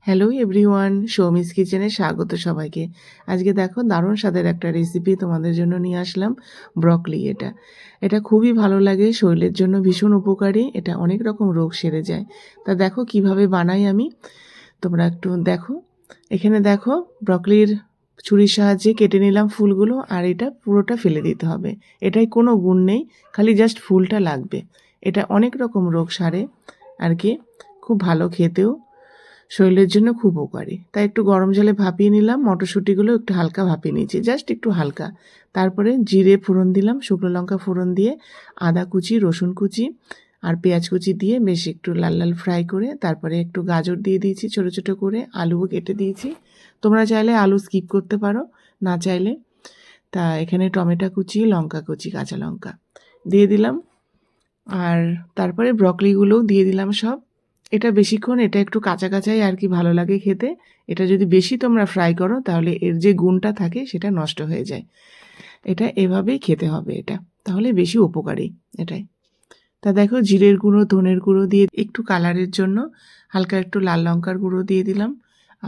Hello everyone, Soumi's কিচেনে স্বাগত সবাইকে। আজকে দেখো দারুণ স্বাদের একটা রেসিপি তোমাদের জন্য নিয়ে আসলাম। ব্রকলি, এটা খুবই ভালো লাগে, শরীরের জন্য ভীষণ উপকারী। এটা অনেক রকম রোগ সেরে যায়। তা দেখো কিভাবে বানাই আমি, তোমরা একটু দেখো। এখানে দেখো ব্রকলির ছুরির সাহায্যে কেটে নিলাম ফুলগুলো, আর এটা পুরোটা ফেলে দিতে হবে। এটাই কোনো গুণ নেই, খালি জাস্ট ফুলটা লাগবে। এটা অনেক রকম রোগ সারে আর কি, খুব ভালো খেতেও, শরীরের জন্য খুব উপকারী। তাই একটু গরম জলে ভাপিয়ে নিলাম, মটরশুঁটিগুলো একটু হালকা ভাপিয়ে নিয়েছি, জাস্ট একটু হালকা। তারপরে জিরে ফোড়ন দিলাম, শুকনো লঙ্কা ফোড়ন দিয়ে আদা কুচি, রসুন কুচি আর পেঁয়াজ কুচি দিয়ে বেশ একটু লাল লাল ফ্রাই করে তারপরে একটু গাজর দিয়ে দিয়েছি ছোটো ছোটো করে, আলুও কেটে দিয়েছি। তোমরা চাইলে আলু স্কিপ করতে পারো, না চাইলে। তা এখানে টমেটো কুচি, লঙ্কা কুচি, কাঁচা লঙ্কা দিয়ে দিলাম, আর তারপরে ব্রকলিগুলোও দিয়ে দিলাম সব। এটা বেশিক্ষণ, এটা একটু কাঁচা কাঁচাই আর কি ভালো লাগে খেতে। এটা যদি বেশি তোমরা ফ্রাই করো তাহলে এর যে গুণটা থাকে সেটা নষ্ট হয়ে যায়। এটা এভাবেই খেতে হবে, এটা তাহলে বেশি উপকারী এটাই। তা দেখো জিরের গুঁড়ো, ধনের গুঁড়ো দিয়ে একটু কালারের জন্য হালকা একটু লাল লঙ্কার গুঁড়ো দিয়ে দিলাম,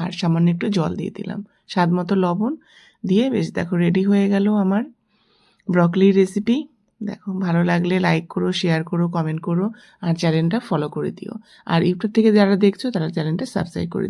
আর সামান্য একটু জল দিয়ে দিলাম, স্বাদ মতো লবণ দিয়ে বেশ দেখো রেডি হয়ে গেল আমার ব্রকলির রেসিপি। দেখো ভালো লাগলে লাইক করো, শেয়ার করো, কমেন্ট করো, আর চ্যানেলটা ফলো করে দিও। আর ইউটিউব থেকে যারা দেখছো তারা চ্যানেলটা সাবস্ক্রাইব করে দিও।